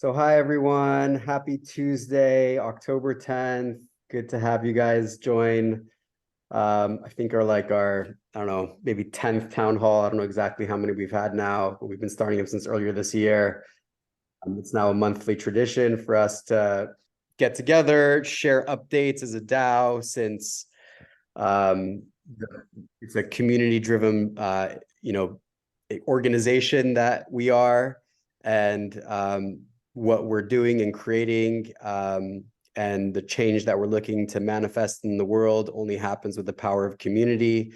So hi everyone, happy Tuesday, October 10th. Good to have you guys join. I think I don't know, maybe 10th town hall. I don't know exactly how many we've had now, but we've been starting them since earlier this year. It's now a monthly tradition for us to get together, share updates as a DAO since um, it's a community-driven, organization that we are, and what we're doing and creating, and the change that we're looking to manifest in the world only happens with the power of community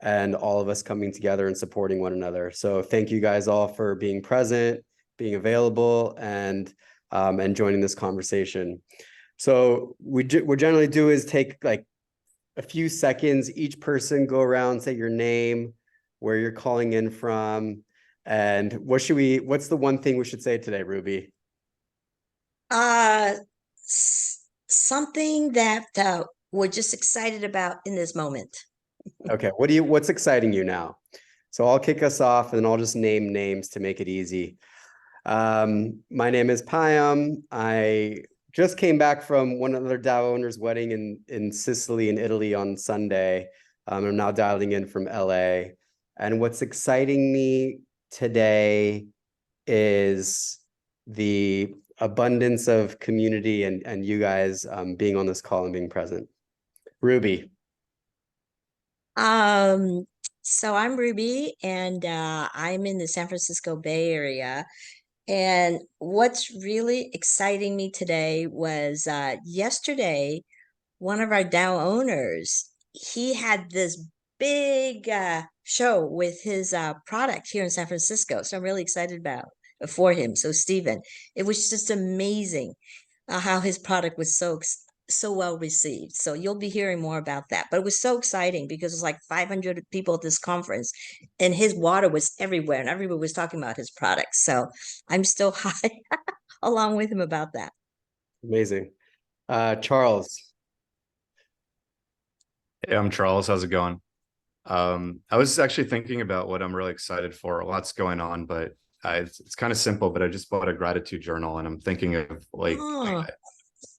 and all of us coming together and supporting one another. So thank you guys all for being present, being available, and joining this conversation. So what generally do is take like a few seconds, each person go around, say your name, where you're calling in from, and what's the one thing we should say today, Ruby? Uh, Something that we're just excited about in this moment. Okay, what's exciting you now? So I'll kick us off and I'll just name names to make it easy. My name is Payam. I just came back from one other DAO owner's wedding in Sicily in Italy on Sunday. I'm now dialing in from LA. And what's exciting me today is the abundance of community and you guys being on this call and being present. Ruby. Um, so I'm Ruby, and I'm in the San Francisco Bay Area. And what's really exciting me today was yesterday, one of our DAO owners, he had this big show with his product here in San Francisco. So I'm really excited about for him. So Stephen, it was just amazing how his product was so well received. So you'll be hearing more about that. But it was so exciting because it was like 500 people at this conference, and his water was everywhere, and everybody was talking about his products. So I'm still high along with him about that. Amazing. Charles. Hey, I'm Charles. How's it going? I was actually thinking about what I'm really excited for. A lot's going on, but it's kind of simple. But I just bought a gratitude journal, and I'm thinking of Oh,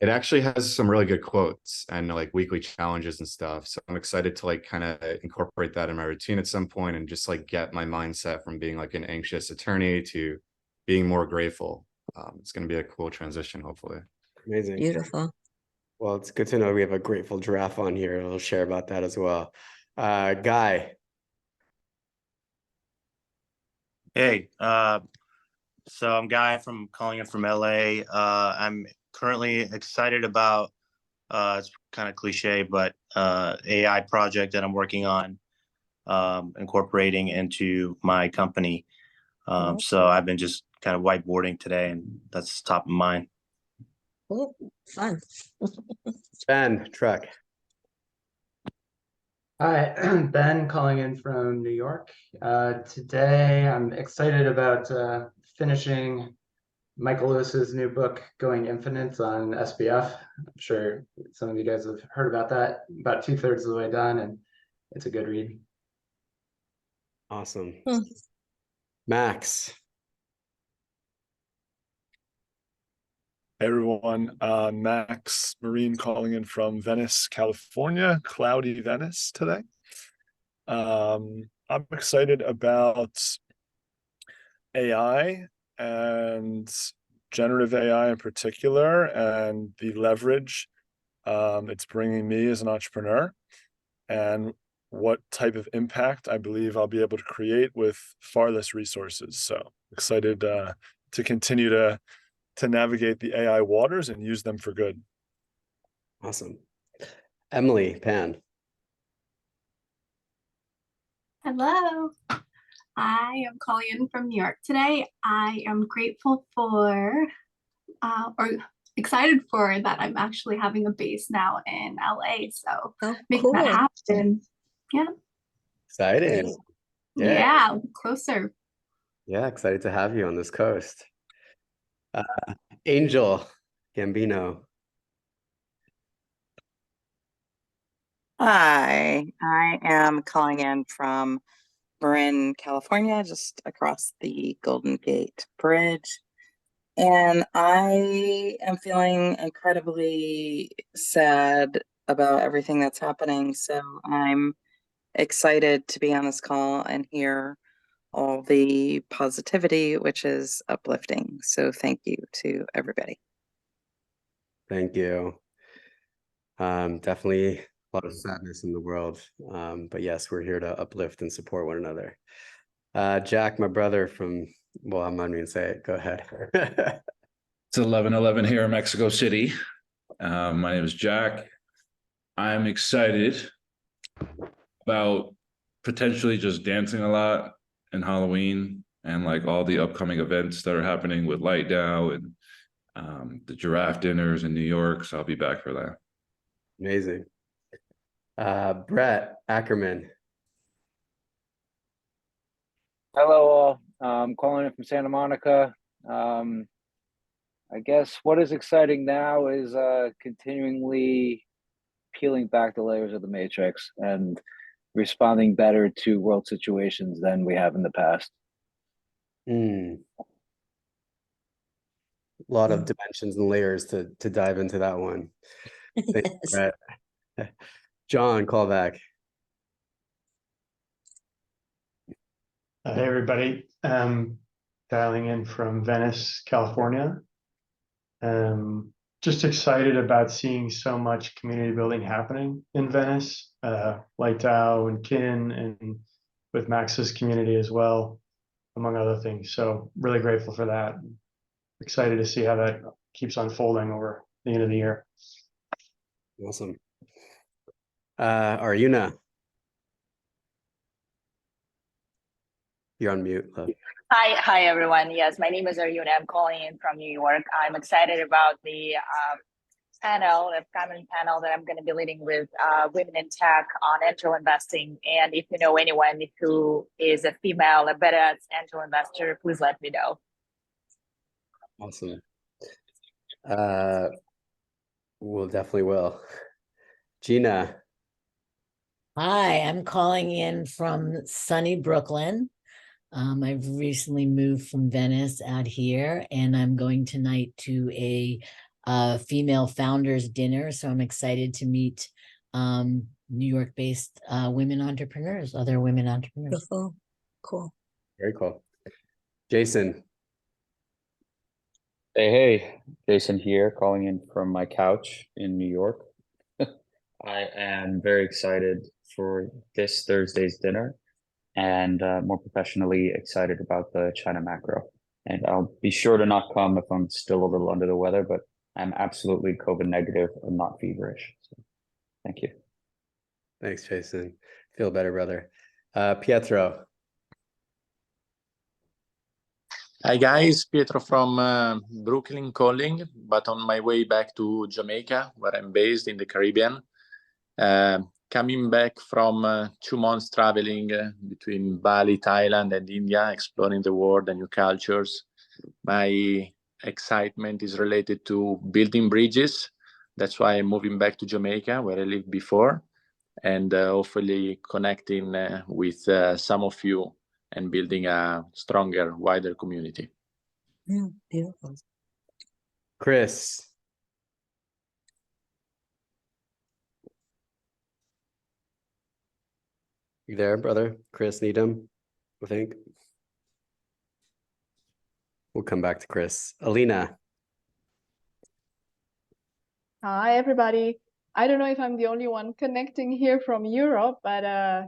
it actually has some really good quotes and like weekly challenges and stuff. So I'm excited to like kind of incorporate that in my routine at some point and just like get my mindset from being like an anxious attorney to being more grateful. It's going to be a cool transition, hopefully. Amazing. beautiful. Well, it's good to know we have a grateful giraffe on here. I'll share about that as well. Guy. Hey, so I'm Guy from calling in from LA. I'm currently excited about it's kind of cliche, but AI project that I'm working on, incorporating into my company. So I've been just kind of whiteboarding today, and that's top of mind. Oh, fun. Ben, Trek. Hi, Ben calling in from New York. Today I'm excited about finishing Michael Lewis's new book, Going Infinite on SBF. I'm sure some of you guys have heard about that. About 2/3 of the way done, and it's a good read. Awesome. Hmm. Max. Hey everyone, Max Marine calling in from Venice, California, cloudy Venice today. I'm excited about AI and generative AI in particular and the leverage it's bringing me as an entrepreneur and what type of impact I believe I'll be able to create with far less resources. So excited to continue to navigate the AI waters and use them for good. Awesome. Emily, Pan. Hello. I am calling in from New York today. I am grateful for, or excited for that I'm actually having a base now in LA. So Oh, making that cool. happen. Yeah. Exciting. Yeah. Closer. Yeah, excited to have you on this coast. Angel Gambino. Hi, I am calling in from Marin, California, just across the Golden Gate Bridge. And I am feeling incredibly sad about everything that's happening. So I'm excited to be on this call and hear all the positivity, which is uplifting. So thank you to everybody. Thank you. Definitely a lot of sadness in the world. But yes, we're here to uplift and support one another. Jack, my brother from, well, I'm not even gonna say it. Go ahead. It's 11:11 here in Mexico City. My name is Jack. I'm excited about potentially just dancing a lot in Halloween and like all the upcoming events that are happening with Light Dow and the giraffe dinners in New York. So I'll be back for that. Amazing. Brett Ackerman. Hello all. I'm calling in from Santa Monica. I guess what is exciting now is continually peeling back the layers of the matrix and responding better to world situations than we have in the past. A lot of dimensions and layers to dive into that one. Thank you, Yes. Brett. John, call back. Hey everybody, dialing in from Venice, California. Just excited about seeing so much community building happening in Venice, Light Dow and Kin, and with Max's community as well, among other things. So really grateful for that. Excited to see how that keeps unfolding over the end of the year. Awesome. Arjuna. You're on mute, love. Hi everyone. Yes, my name is Arjuna. I'm calling in from New York. I'm excited about the upcoming panel that I'm going to be leading with women in tech on angel investing. And if you know anyone who is a female, a better angel investor, please let me know. Awesome. We'll definitely will. Gina. Hi, I'm calling in from sunny Brooklyn. I've recently moved from Venice out here, and I'm going tonight to a female founders dinner. So I'm excited to meet New York-based women entrepreneurs, other women entrepreneurs. Beautiful. Cool. Very cool. Jason. Hey, Jason here, calling in from my couch in New York. I am very excited for this Thursday's dinner and more professionally excited about the China macro. And I'll be sure to not come if I'm still a little under the weather, but I'm absolutely COVID negative and not feverish. So thank you. Thanks, Jason. Feel better, brother. Pietro. Hi guys, Pietro from Brooklyn calling, but on my way back to Jamaica, where I'm based in the Caribbean. Coming back from 2 months traveling between Bali, Thailand, and India, exploring the world and new cultures. My excitement is related to building bridges. That's why I'm moving back to Jamaica, where I lived before, and hopefully connecting with some of you and building a stronger, wider community. Beautiful. Chris. You there, brother? Chris Needham, I think. We'll come back to Chris. Alina. Hi, everybody. I don't know if I'm the only one connecting here from Europe, but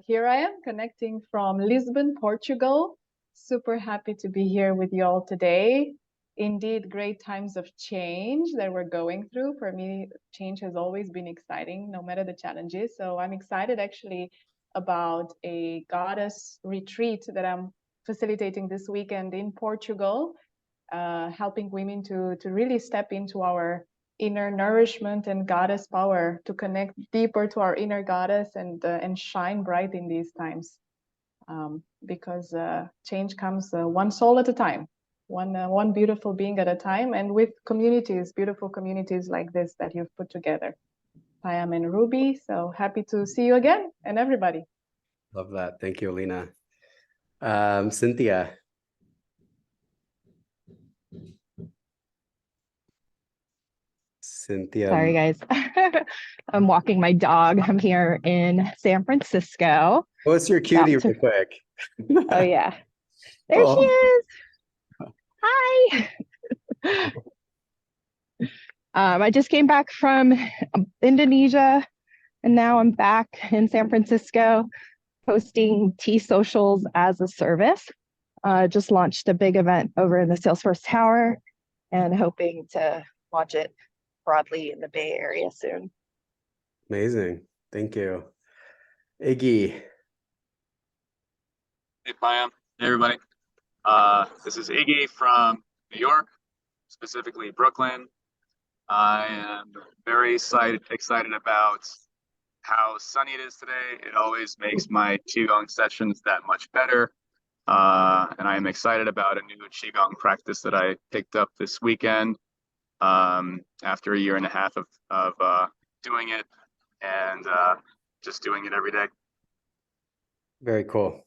here I am connecting from Lisbon, Portugal. Super happy to be here with you all today. Indeed, great times of change that we're going through. For me, change has always been exciting, no matter the challenges. So I'm excited actually about a goddess retreat that I'm facilitating this weekend in Portugal, helping women to really step into our inner nourishment and goddess power, to connect deeper to our inner goddess and shine bright in these times, because change comes one soul at a time, one beautiful being at a time, and with communities, beautiful communities like this that you've put together. Payam and Ruby, so happy to see you again, and everybody. Love that. Thank you, Alina. Cynthia. Cynthia. Sorry, guys. I'm walking my dog. I'm here in San Francisco. What's your cutie About to- real quick? Oh, yeah. There Oh. she is. Hi. I just came back from Indonesia, and now I'm back in San Francisco hosting Tea Socials as a service. Just launched a big event over in the Salesforce Tower and hoping to launch it broadly in the Bay Area soon. Amazing. Thank you. Iggy. Hey, Payam. Hey, everybody. This is Iggy from New York, specifically Brooklyn. I am very excited about how sunny it is today. It always makes my Qigong sessions that much better. And I am excited about a new Qigong practice that I picked up this weekend after a year and a half of doing it and just doing it every day. Very cool.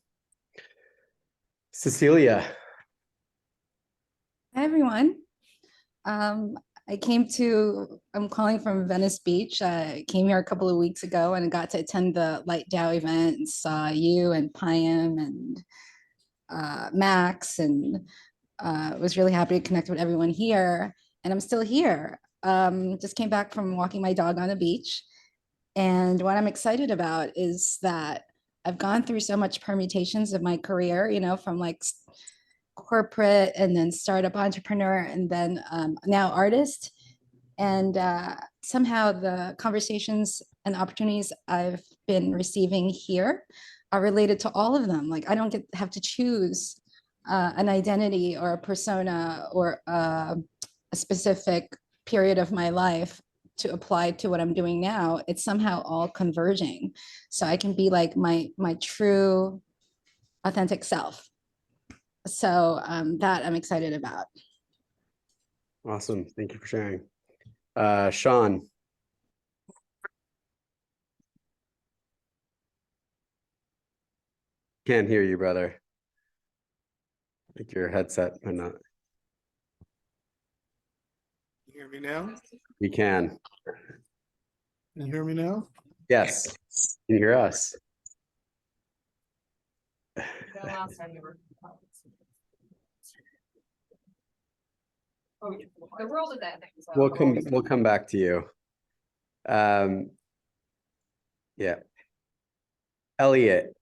Cecilia. Hi, everyone. I'm calling from Venice Beach. I came here a couple of weeks ago and got to attend the Light Dao event and saw you and Payam and Max, and was really happy to connect with everyone here. And I'm still here. Just came back from walking my dog on the beach. And what I'm excited about is that I've gone through so much permutations of my career, you know, from like corporate and then startup entrepreneur and then now artist. And somehow the conversations and opportunities I've been receiving here are related to all of them. Like I don't have to choose an identity or a persona or a specific period of my life to apply to what I'm doing now. It's somehow all converging. So I can be like my true authentic self. So that I'm excited about. Awesome. Thank you for sharing. Sean. Can't hear you, brother. I think your headset or not. You hear me now? We can. Can you hear me now? Yes. Can you hear us? The world of that thing. We'll come back to you. Yeah. Elliot.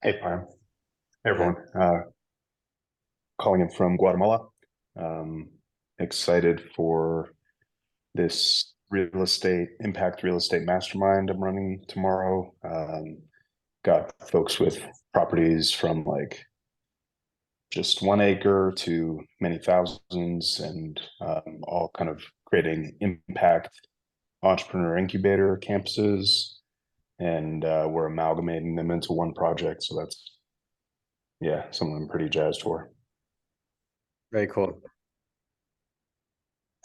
Hey, Payam. Hey, everyone. Calling in from Guatemala. Excited for this impact real estate mastermind I'm running tomorrow. Got folks with properties from like just 1 acre to many thousands and all kind of creating impact entrepreneur incubator campuses. And we're amalgamating them into one project. So that's, yeah, something I'm pretty jazzed for. Very cool.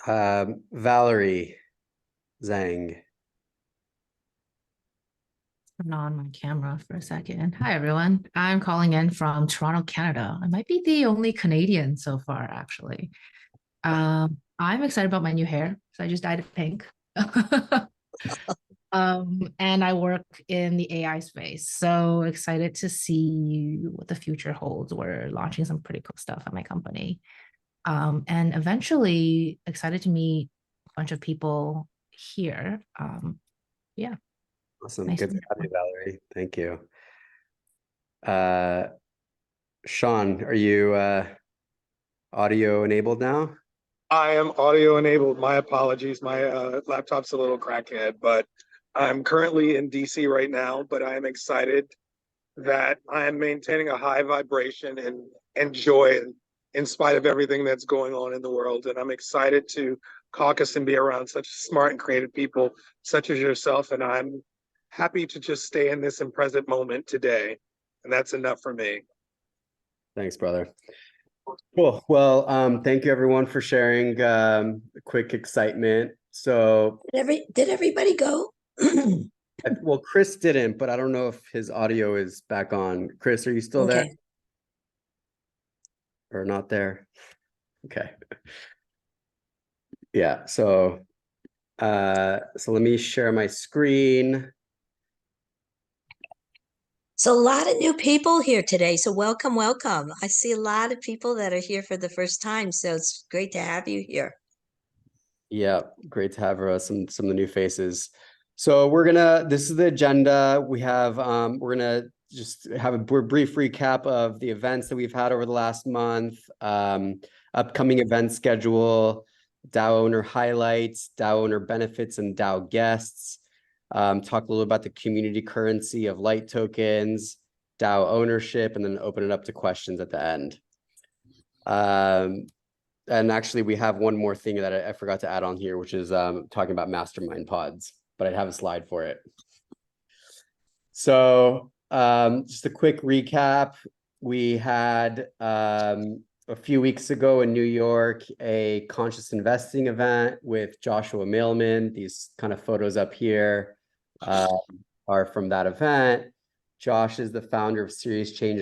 Valerie Zhang. Turn on my camera for a second. Hi, everyone. I'm calling in from Toronto, Canada. I might be the only Canadian so far, actually. I'm excited about my new hair. So I just dyed it pink. And I work in the AI space. So excited to see what the future holds. We're launching some pretty cool stuff at my company. And eventually excited to meet a bunch of people here. Yeah. Awesome. Nice Good to to have you, Valerie. Thank you. Sean, are you audio enabled now? I am audio enabled. My apologies. My laptop's a little crackhead, but I'm currently in DC right now, but I am excited that I am maintaining a high vibration and joy in spite of everything that's going on in the world. And I'm excited to caucus and be around such smart and creative people such as yourself. And I'm happy to just stay in this and present moment today. And that's enough for me. Thanks, brother. Cool. Well, thank you everyone for sharing a quick excitement. So Did everybody go? well, Chris didn't, but I don't know if his audio is back on. Chris, are you still there? or not there? Okay. Yeah, so let me share my screen. So a lot of new people here today. So welcome, welcome. I see a lot of people that are here for the first time. So it's great to have you here. Yeah, great to have some of the new faces. So this is the agenda. We have we're gonna just have a brief recap of the events that we've had over the last month, upcoming event schedule, DAO owner highlights, DAO owner benefits, and DAO guests. Talk a little about the community currency of light tokens, DAO ownership, and then open it up to questions at the end. And actually, we have one more thing that I forgot to add on here, which is talking about mastermind pods, but I have a slide for it. So just a quick recap. We had a few weeks ago in New York, a conscious investing event with Joshua Mailman. These kind of photos up here are from that event. Josh is the founder of Serious Change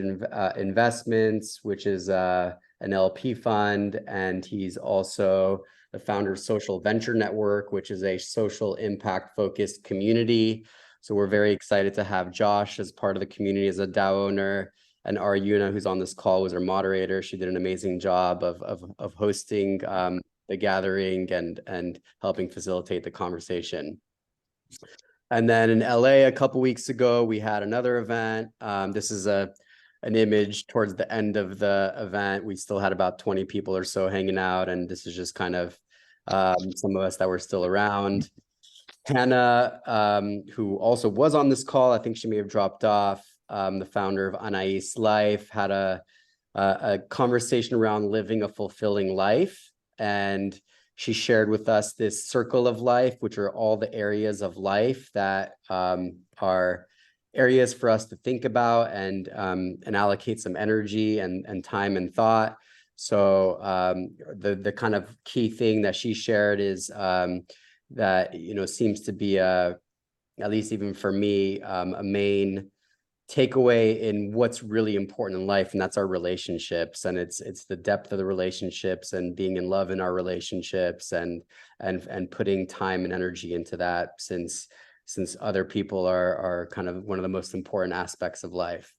Investments, which is an LP fund, and he's also the founder of Social Venture Network, which is a social impact focused community. So we're very excited to have Josh as part of the community as a DAO owner, and Aryuna, who's on this call, was our moderator. She did an amazing job of hosting the gathering and helping facilitate the conversation. And then in LA a couple weeks ago, we had another event. This is an image towards the end of the event. We still had about 20 people or so hanging out, and this is just kind of some of us that were still around. Hannah, who also was on this call, I think she may have dropped off, the founder of Anais Life, had a conversation around living a fulfilling life, and she shared with us this circle of life, which are all the areas of life that are areas for us to think about and allocate some energy and time and thought. So the kind of key thing that she shared is that, you know, seems to be at least even for me, a main takeaway in what's really important in life, and that's our relationships. And it's the depth of the relationships and being in love in our relationships and putting time and energy into that, since other people are kind of one of the most important aspects of life.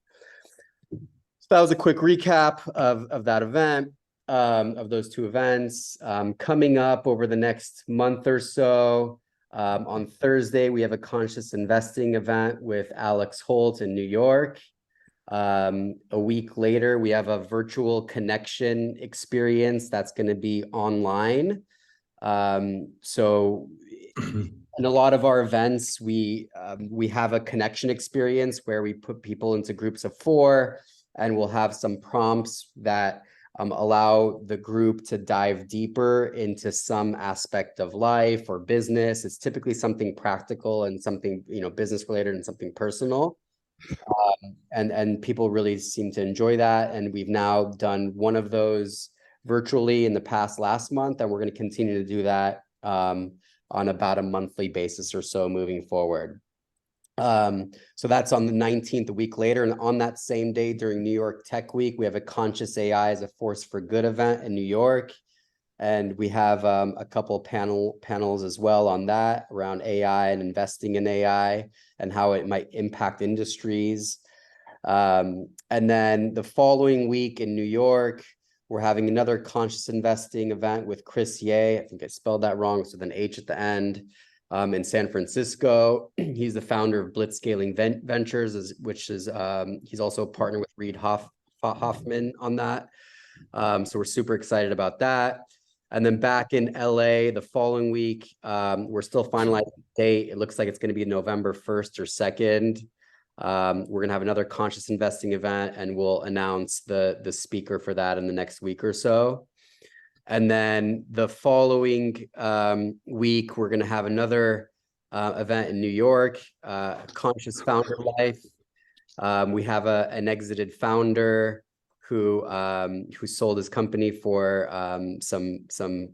So that was a quick recap of that event, of those two events. Coming up over the next month or so, on Thursday, we have a conscious investing event with Alex Holt in New York. A week later, we have a virtual connection experience that's going to be online. So in a lot of our events, we have a connection experience where we put people into groups of 4, and we'll have some prompts that allow the group to dive deeper into some aspect of life or business. It's typically something practical and something, you know, business related and something personal. And people really seem to enjoy that. And we've now done one of those virtually in the last month, and we're going to continue to do that on about a monthly basis or so moving forward. So that's on the 19th, a week later. And on that same day during New York Tech Week, we have a Conscious AI as a Force for Good event in New York. And we have a couple panels as well on that around AI and investing in AI and how it might impact industries. And then the following week in New York, we're having another conscious investing event with Chris Ye. I think I spelled that wrong. It's with an H at the end. In San Francisco. He's the founder of Blitzscaling Ventures, which is he's also a partner with Reid Hoffman on that. So we're super excited about that. And then back in LA the following week, we're still finalizing the date. It looks like it's going to be November 1st or 2nd. We're going to have another conscious investing event, and we'll announce the speaker for that in the next week or so. And then the following week, we're going to have another event in New York, Conscious Founder Life. We have an exited founder who sold his company for some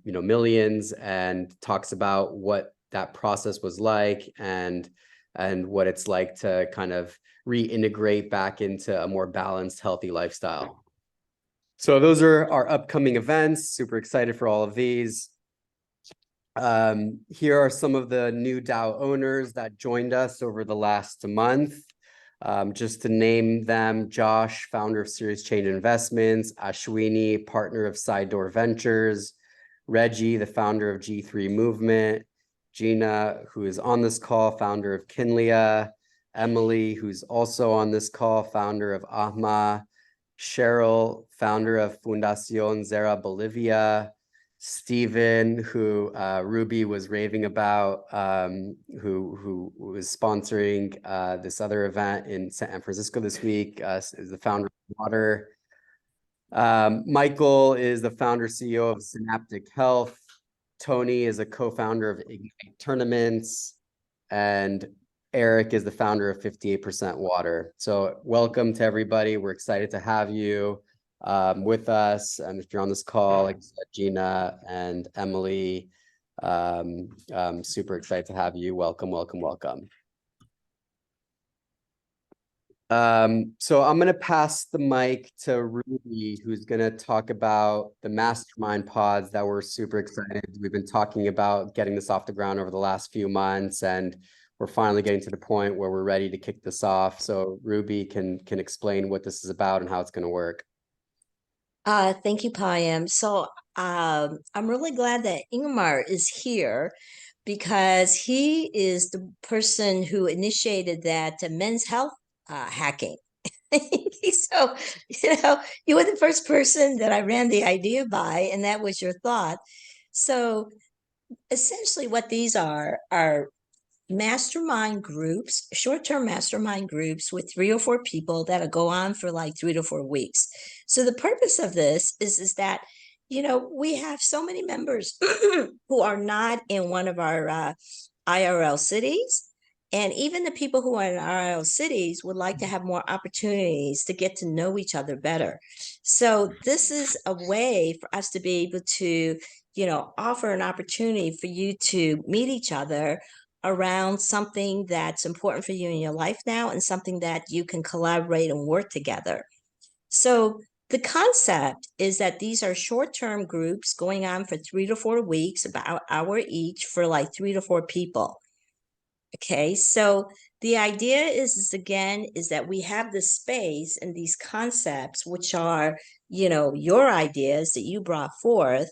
millions, and talks about what that process was like and what it's like to kind of reintegrate back into a more balanced, healthy lifestyle. So those are our upcoming events. Super excited for all of these. Here are some of the new DAO owners that joined us over the last month. Just to name them: Josh, founder of Serious Change Investments; Ashwini, partner of Side Door Ventures; Reggie, the founder of G3 Movement; Gina, who is on this call, founder of Kinlia; Emily, who's also on this call, founder of Ahma; Cheryl, founder of Fundación Zera Bolivia; Stephen, who Ruby was raving about, who was sponsoring this other event in San Francisco this week, is the founder of Water. Michael is the founder CEO of Synaptic Health. Tony is a co-founder of Ignite Tournaments, and Eric is the founder of 58% Water. So welcome to everybody. We're excited to have you with us. And if you're on this call, like Gina and Emily, super excited to have you. Welcome, welcome, welcome. So I'm going to pass the mic to Ruby, who's going to talk about the mastermind pods that we're super excited. We've been talking about getting this off the ground over the last few months, and we're finally getting to the point where we're ready to kick this off. So Ruby can explain what this is about and how it's going to work. Thank you, Payam. So I'm really glad that Ingmar is here, because he is the person who initiated that men's health hacking. So, you were the first person that I ran the idea by, and that was your thought. So essentially what these are mastermind groups, short-term mastermind groups with 3 or 4 people that'll go on for like 3 to 4 weeks. So the purpose of this is that, we have so many members who are not in one of our IRL cities. And even the people who are in IRL cities would like to have more opportunities to get to know each other better. So this is a way for us to be able to, offer an opportunity for you to meet each other around something that's important for you in your life now, and something that you can collaborate and work together. So the concept is that these are short-term groups going on for 3 to 4 weeks, about an hour each, for like 3 to 4 people. Okay, so the idea is that we have this space and these concepts, which are, your ideas that you brought forth,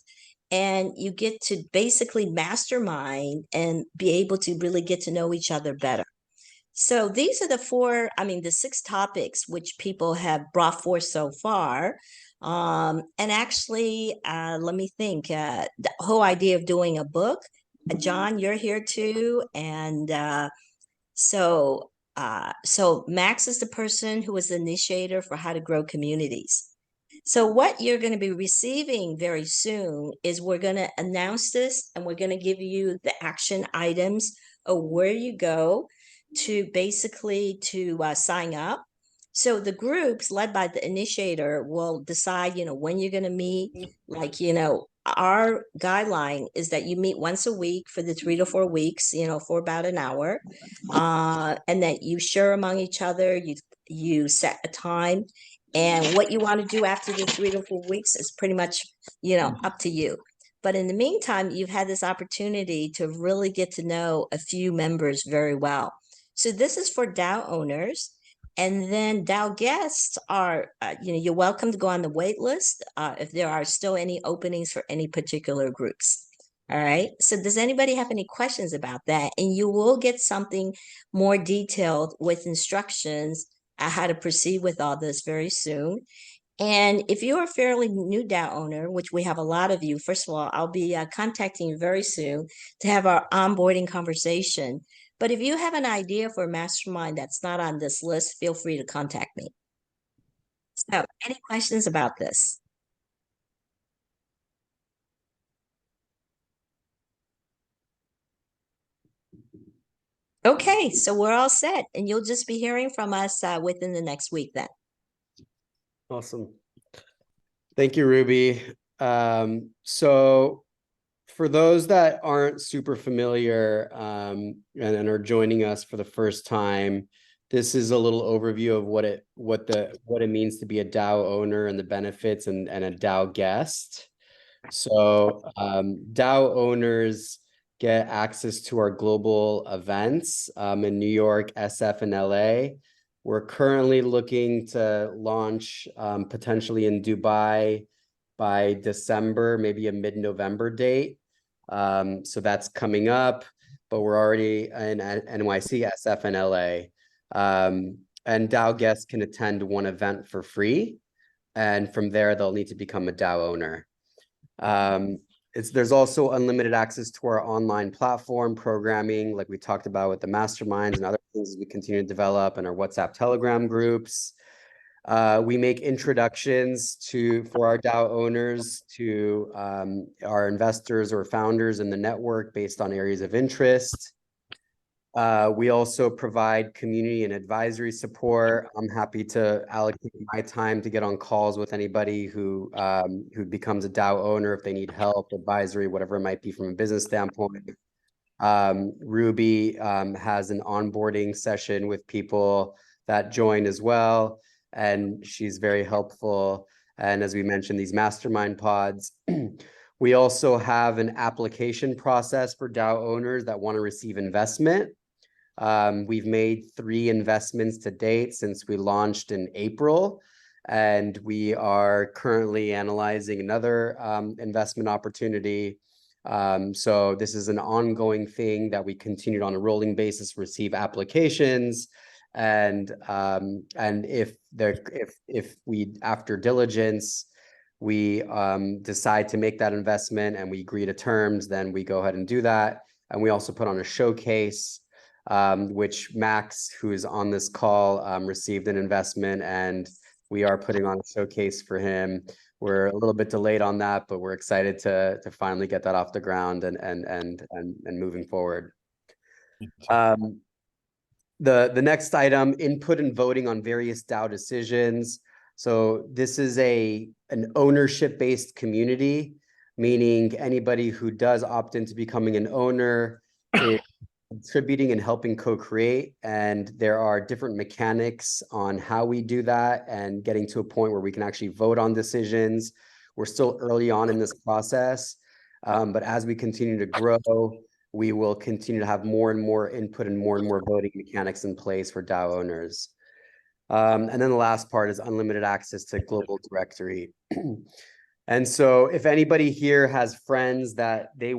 and you get to basically mastermind and be able to really get to know each other better. So these are the 6 topics which people have brought forth so far. And actually, let me think, the whole idea of doing a book. John, you're here too. And so Max is the person who was the initiator for how to grow communities. So what you're going to be receiving very soon is we're going to announce this, and we're going to give you the action items of where you go to basically to sign up. So the groups led by the initiator will decide, when you're going to meet. Like, our guideline is that you meet once a week for the 3 to 4 weeks, for about an hour, and that you share among each other. You set a time, and what you want to do after the 3 to 4 weeks is pretty much, up to you. But in the meantime, you've had this opportunity to really get to know a few members very well. So this is for DAO owners. And then DAO guests are, you're welcome to go on the wait list if there are still any openings for any particular groups. All right. So does anybody have any questions about that? And you will get something more detailed with instructions on how to proceed with all this very soon. And if you're a fairly new DAO owner, which we have a lot of you, first of all, I'll be contacting you very soon to have our onboarding conversation. But if you have an idea for a mastermind that's not on this list, feel free to contact me. So, any questions about this? Okay, so we're all set, and you'll just be hearing from us within the next week then. Awesome. Thank you, Ruby. So for those that aren't super familiar and are joining us for the first time, This is a little overview of what it means to be a DAO owner and the benefits and a DAO guest. So DAO owners get access to our global events in New York, SF, and LA. We're currently looking to launch potentially in Dubai by December, maybe a mid-November date. So that's coming up, but we're already in NYC, SF, and LA. And DAO guests can attend one event for free. And from there, they'll need to become a DAO owner. There's also unlimited access to our online platform programming, like we talked about with the masterminds and other things as we continue to develop, and our WhatsApp Telegram groups. We make introductions for our DAO owners to our investors or founders in the network based on areas of interest. We also provide community and advisory support. I'm happy to allocate my time to get on calls with anybody who becomes a DAO owner if they need help, advisory, whatever it might be from a business standpoint. Ruby has an onboarding session with people that join as well, and she's very helpful. And as we mentioned, these mastermind pods. We also have an application process for DAO owners that want to receive investment. We've made 3 investments to date since we launched in April, and we are currently analyzing another investment opportunity. So this is an ongoing thing that we continued on a rolling basis, receive applications. And if we, after diligence, we decide to make that investment and we agree to terms, then we go ahead and do that. And we also put on a showcase, which Max, who is on this call, received an investment, and we are putting on a showcase for him. We're a little bit delayed on that, but we're excited to finally get that off the ground and moving forward. The next item, input and voting on various DAO decisions. So this is an ownership-based community, meaning anybody who does opt into becoming an owner is contributing and helping co-create. And there are different mechanics on how we do that and getting to a point where we can actually vote on decisions. We're still early on in this process, but as we continue to grow, we will continue to have more and more input and more voting mechanics in place for DAO owners. And then the last part is unlimited access to global directory. And so if anybody here has friends that they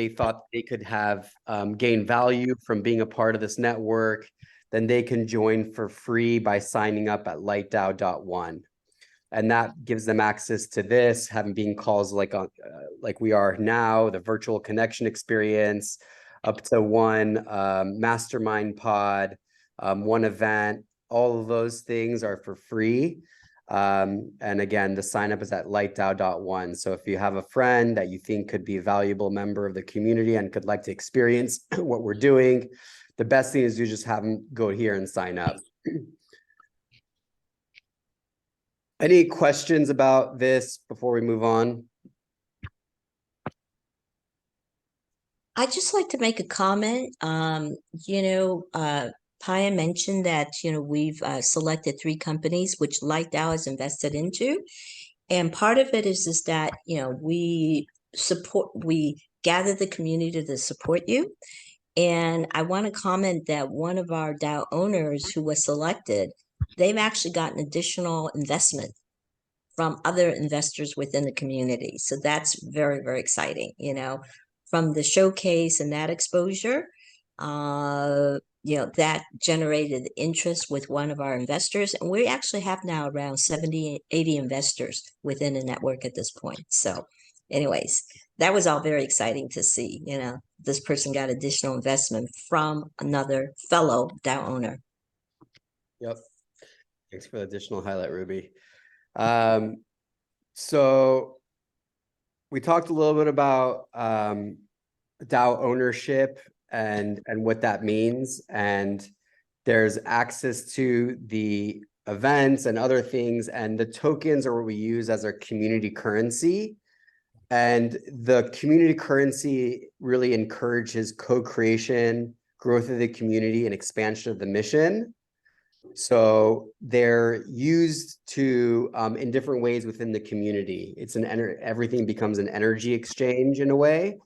thought they could have gain value from being a part of this network, then they can join for free by signing up at lightdao.one. And that gives them access to this, having being calls like we are now, the virtual connection experience, up to one mastermind pod, one event. All of those things are for free. And again, the sign up is at lightdao.one. So if you have a friend that you think could be a valuable member of the community and could like to experience what we're doing, the best thing is you just have them go here and sign up. Any questions about this before we move on? I'd just like to make a comment. Paya mentioned that, we've selected 3 companies which LightDAO has invested into. And part of it is that, we gather the community to support you. And I want to comment that one of our DAO owners who was selected, they've actually gotten additional investment from other investors within the community. So that's very, very exciting, from the showcase and that exposure. That generated interest with one of our investors. And we actually have now around 70, 80 investors within the network at this point. So anyways, that was all very exciting to see, this person got additional investment from another fellow DAO owner. Yep. Thanks for the additional highlight, Ruby. So we talked a little bit about DAO ownership and what that means. And there's access to the events and other things, and the tokens are what we use as our community currency. And the community currency really encourages co-creation, growth of the community, and expansion of the mission. So they're used to in different ways within the community. It's everything becomes an energy exchange in a way.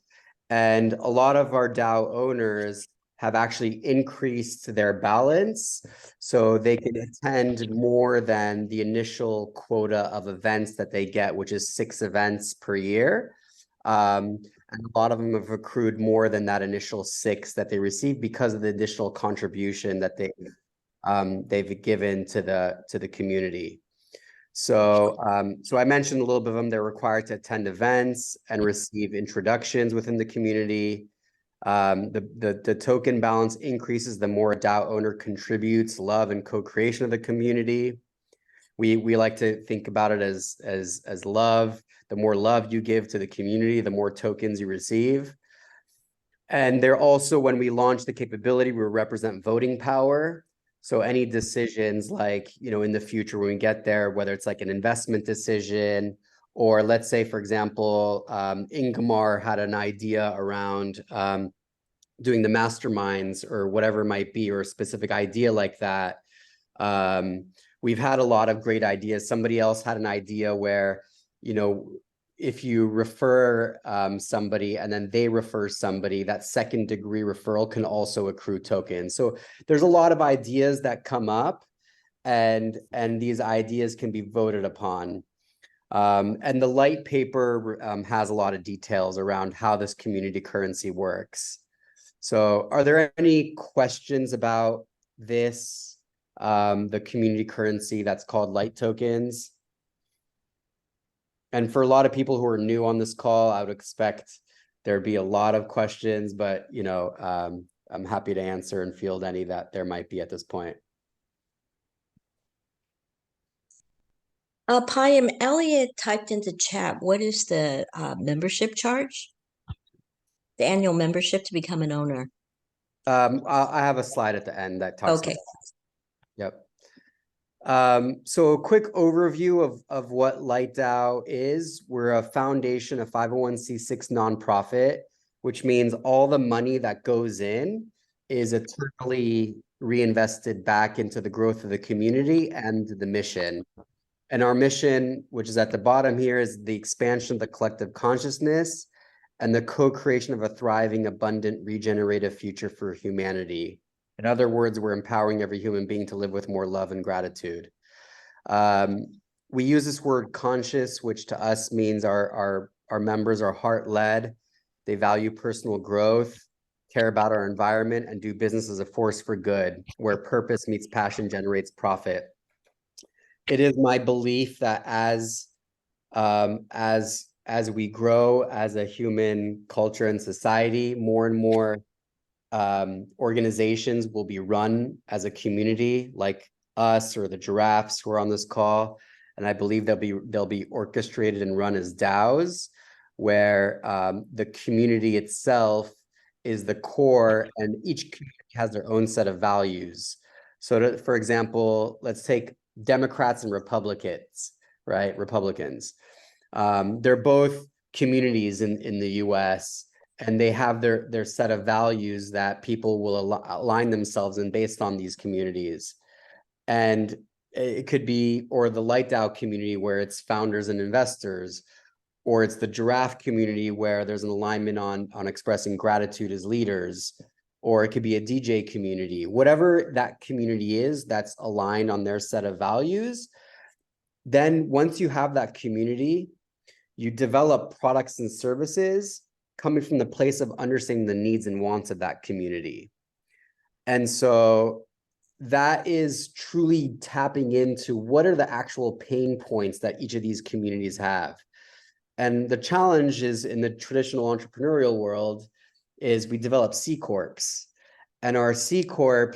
And a lot of our DAO owners have actually increased their balance so they can attend more than the initial quota of events that they get, which is 6 events per year. And a lot of them have accrued more than that initial 6 that they received because of the additional contribution that they've given to the community. So I mentioned a little bit of them. They're required to attend events and receive introductions within the community. The token balance increases the more a DAO owner contributes love and co-creation of the community. We like to think about it as love. The more love you give to the community, the more tokens you receive. And they're also, when we launch the capability, we represent voting power. So any decisions like, in the future when we get there, whether it's like an investment decision, or let's say, for example, Ingemar had an idea around doing the masterminds or whatever it might be, or a specific idea like that. We've had a lot of great ideas. Somebody else had an idea where, if you refer somebody and then they refer somebody, that second degree referral can also accrue tokens. So there's a lot of ideas that come up, and these ideas can be voted upon. And the light paper has a lot of details around how this community currency works. So are there any questions about this, the community currency that's called light tokens? And for a lot of people who are new on this call, I would expect there'd be a lot of questions, but I'm happy to answer and field any that there might be at this point. Payam, Elliot typed into chat, what is the membership charge? The annual membership to become an owner? I have a slide at the end that talks Okay. about that. Yep. So a quick overview of what LightDAO is. We're a foundation, a 501c6 nonprofit, which means all the money that goes in is eternally reinvested back into the growth of the community and the mission. And our mission, which is at the bottom here, is the expansion of the collective consciousness and the co-creation of a thriving, abundant, regenerative future for humanity. In other words, we're empowering every human being to live with more love and gratitude. We use this word conscious, which to us means our members are heart-led. They value personal growth, care about our environment, and do business as a force for good, where purpose meets passion generates profit. It is my belief that as we grow as a human culture and society, more and more organizations will be run as a community, like us or the giraffes who are on this call. And I believe they'll be orchestrated and run as DAOs, where the community itself is the core, and each community has their own set of values. So for example, let's take Democrats and Republicans, right? Republicans. They're both communities in the US, and they have their set of values that people will align themselves in based on these communities. And it could be, or the LightDAO community where it's founders and investors, or it's the giraffe community where there's an alignment on expressing gratitude as leaders, or it could be a DJ community. Whatever that community is that's aligned on their set of values, then once you have that community, you develop products and services coming from the place of understanding the needs and wants of that community. And so that is truly tapping into what are the actual pain points that each of these communities have. And the challenge is, in the traditional entrepreneurial world, is we develop C Corps. And our C Corps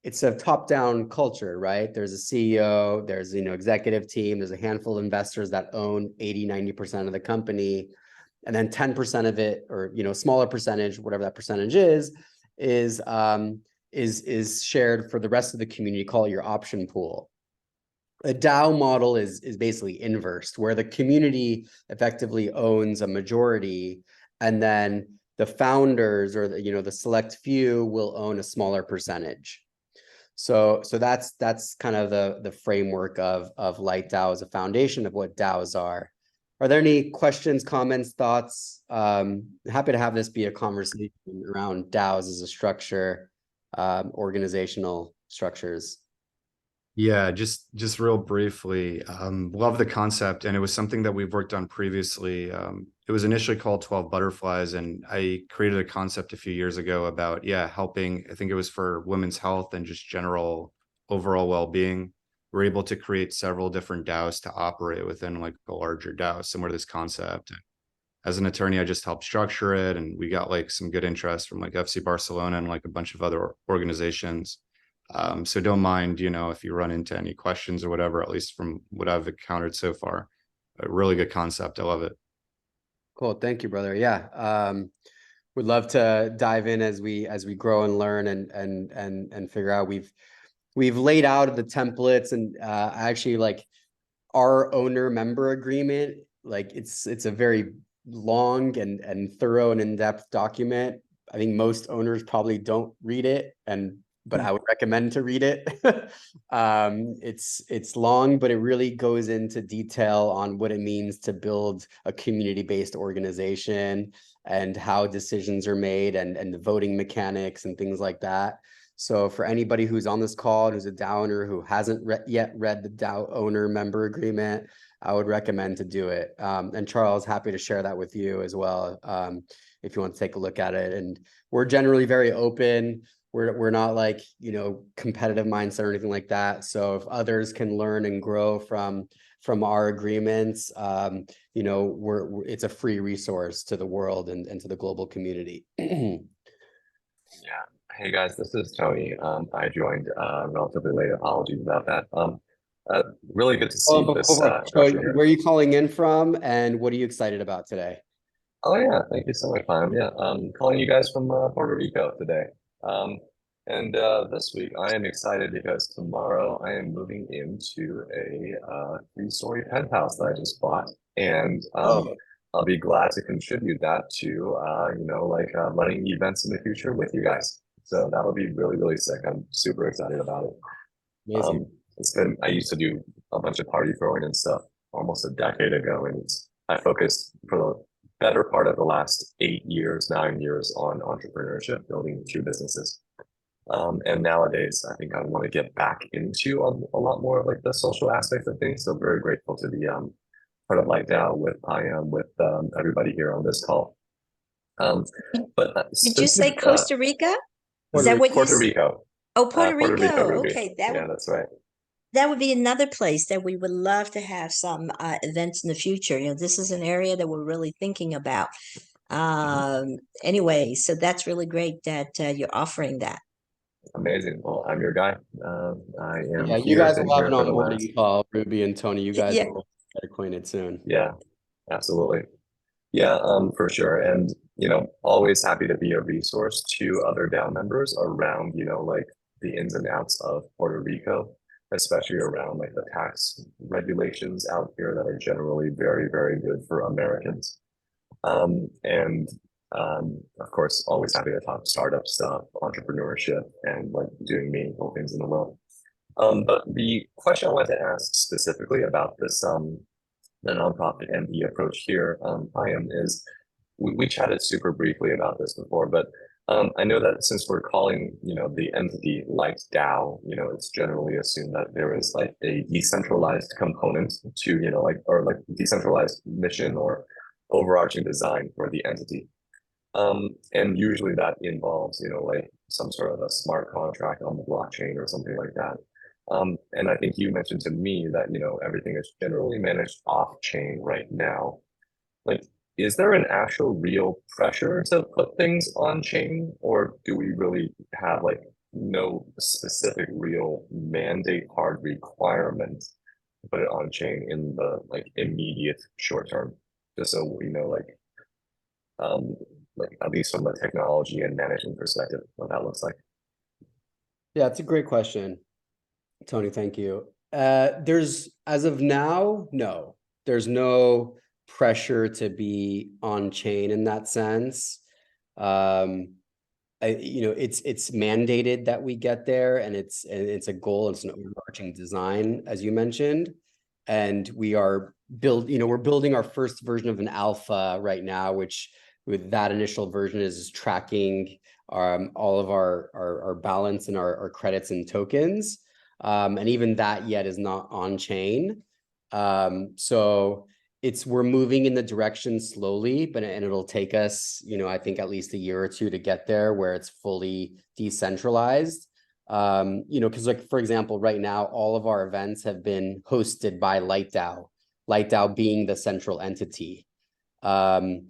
it's a top-down culture, right? There's a CEO, there's executive team, there's a handful of investors that own 80-90% of the company. And then 10% of it, or smaller percentage, whatever that percentage is shared for the rest of the community. Call it your option pool. A DAO model is basically inversed, where the community effectively owns a majority, and then the founders or the select few will own a smaller percentage. So that's kind of the framework of Light DAO as a foundation of what DAOs are. Are there any questions, comments, thoughts? Happy to have this be a conversation around DAOs as a structure, organizational structures. Yeah, just real briefly, love the concept, and it was something that we've worked on previously. It was initially called 12 Butterflies, and I created a concept a few years ago about, helping, I think it was for women's health and just general overall well-being. We're able to create several different DAOs to operate within like a larger DAO, similar to this concept. As an attorney, I just helped structure it, and we got like some good interest from like FC Barcelona and like a bunch of other organizations. So don't mind, if you run into any questions or whatever, at least from what I've encountered so far. A really good concept. I love it. Cool. Thank you, brother. Yeah. Would love to dive in as we grow and learn and figure out. We've laid out the templates, and actually like our owner member agreement, like it's a very long and thorough and in-depth document. I think most owners probably don't read it, but I would recommend to read it. It's long, but it really goes into detail on what it means to build a community-based organization and how decisions are made and the voting mechanics and things like that. So for anybody who's on this call, who's a DAO owner who hasn't yet read the DAO owner member agreement, I would recommend to do it. And Charles, happy to share that with you as well, if you want to take a look at it. And we're generally very open. We're not like, competitive mindset or anything like that. So if others can learn and grow from our agreements, it's a free resource to the world and to the global community. Yeah. Hey guys, this is Tony. I joined relatively late. Apologies about that. Really good to see this. Where are you calling in from, and what are you excited about today? Oh yeah, thank you so much, Pam. Yeah, I'm calling you guys from Puerto Rico today. And this week I am excited because tomorrow I am moving into a 3-story penthouse that I just bought, and I'll be glad to contribute that to running events in the future with you guys. So that'll be really, really sick. I'm super excited about it. Amazing. I used to do a bunch of party throwing and stuff almost a decade ago, and I focused for the better part of the last 9 years on entrepreneurship, building 2 businesses. And nowadays, I think I want to get back into a lot more of like the social aspects of things. So very grateful to be part of Light DAO with everybody here on this call. Did you say Costa Rica? Is that what Puerto Rico? Oh, Puerto Rico. Ruby. Okay, that's right. That would be another place that we would love to have some events in the future. This is an area that we're really thinking about. Anyway, so that's really great that you're offering that. Amazing. Well, I'm your guy. I am. Yeah, you guys will have an onboarding call, Ruby and Tony. You guys will get acquainted soon. Yeah, absolutely. Yeah, for sure. And always happy to be a resource to other DAO members around, like the ins and outs of Puerto Rico, especially around like the tax regulations out here that are generally very, very good for Americans. Of course, always happy to talk startup stuff, entrepreneurship, and like doing meaningful things in the world. But the question I wanted to ask specifically about this, the nonprofit and the approach here, is we chatted super briefly about this before, but I know that since we're calling, the entity Light DAO, it's generally assumed that there is like a decentralized component to, or decentralized mission or overarching design for the entity. And usually that involves, like some sort of a smart contract on the blockchain or something like that. And I think you mentioned to me that, everything is generally managed off chain right now. Like, is there an actual real pressure to put things on chain, or do we really have like no specific real mandate hard requirement to put it on chain in the like immediate short term? Just so we know, like at least from a technology and management perspective, what that looks like. Yeah, it's a great question, Tony. Thank you. There's, as of now, no, there's no pressure to be on chain in that sense. it's mandated that we get there, and it's a goal. It's an overarching design, as you mentioned, and we are we're building our first version of an alpha right now, which with that initial version is tracking all of our balance and our credits and tokens, and even that yet is not on chain. So we're moving in the direction slowly, and it'll take us, I think at least a year or two to get there where it's fully decentralized. Because like, for example, right now, all of our events have been hosted by LightDAO being the central entity. When